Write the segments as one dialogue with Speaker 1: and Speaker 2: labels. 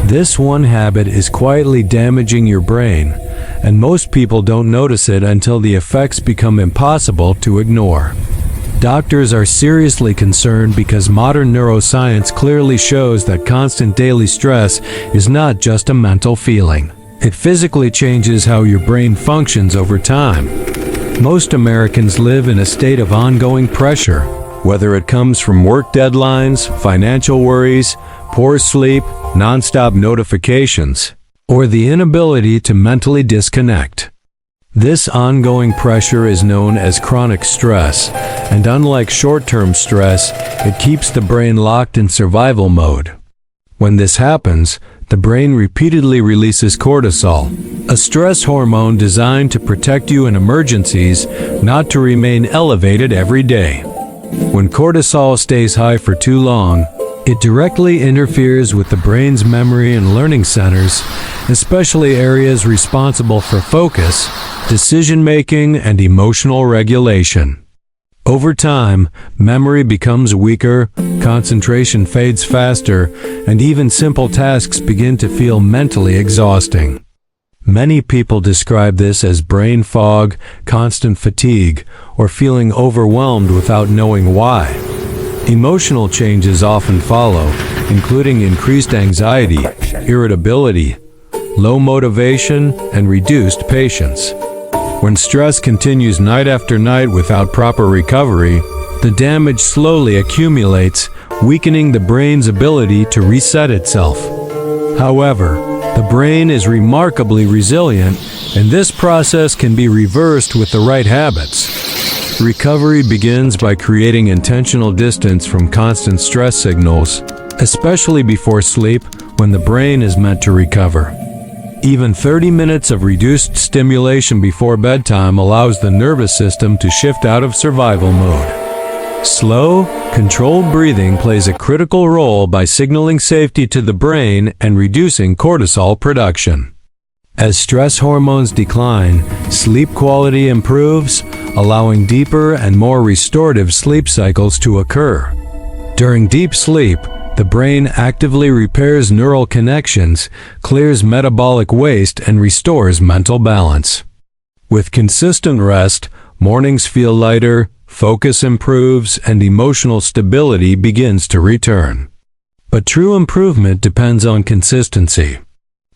Speaker 1: This one habit is quietly damaging your brain, and most people don't notice it until the effects become impossible to ignore. Doctors are seriously concerned because modern neuroscience clearly shows that constant daily stress is not just a mental feeling. It physically changes how your brain functions over time. Most Americans live in a state of ongoing pressure, whether it comes from work deadlines, financial worries, poor sleep, nonstop notifications, or the inability to mentally disconnect. This ongoing pressure is known as chronic stress, and unlike short-term stress, it keeps the brain locked in survival mode. When this happens, the brain repeatedly releases cortisol, a stress hormone designed to protect you in emergencies, not to remain elevated every day. When cortisol stays high for too long, it directly interferes with the brain's memory and learning centers, especially areas responsible for focus, decision-making, and emotional regulation. Over time, memory becomes weaker, concentration fades faster, and even simple tasks begin to feel mentally exhausting. Many people describe this as brain fog, constant fatigue, or feeling overwhelmed without knowing why. Emotional changes often follow, including increased anxiety, irritability, low motivation, and reduced patience. When stress continues night after night without proper recovery, the damage slowly accumulates, weakening the brain's ability to reset itself. However, the brain is remarkably resilient, and this process can be reversed with the right habits. Recovery begins by creating intentional distance from constant stress signals, especially before sleep when the brain is meant to recover. Even 30 minutes of reduced stimulation before bedtime allows the nervous system to shift out of survival mode. Slow, controlled breathing plays a critical role by signaling safety to the brain and reducing cortisol production. As stress hormones decline, sleep quality improves, allowing deeper and more restorative sleep cycles to occur. During deep sleep, the brain actively repairs neural connections, clears metabolic waste, and restores mental balance. With consistent rest, mornings feel lighter, focus improves, and emotional stability begins to return. But true improvement depends on consistency.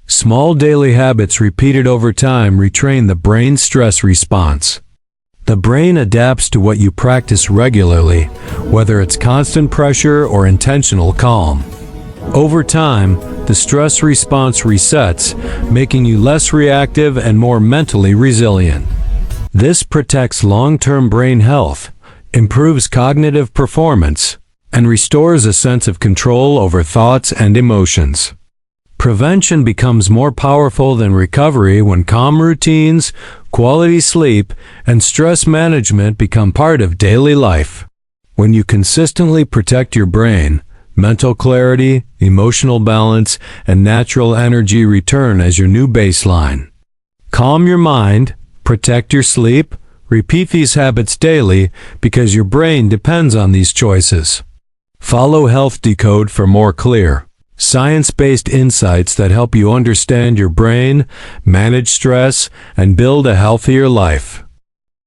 Speaker 1: Small daily habits repeated over time retrain the brain's stress response. The brain adapts to what you practice regularly, whether it's constant pressure or intentional calm. Over time, the stress response resets, making you less reactive and more mentally resilient. This protects long-term brain health, improves cognitive performance, and restores a sense of control over thoughts and emotions. Prevention becomes more powerful than recovery when calm routines, quality sleep, and stress management become part of daily life. When you consistently protect your brain, mental clarity, emotional balance, and natural energy return as your new baseline. Calm your mind, protect your sleep, repeat these habits daily because your brain depends on these choices. Follow Health Decode for more clear, science-based insights that help you understand your brain, manage stress, and build a healthier life.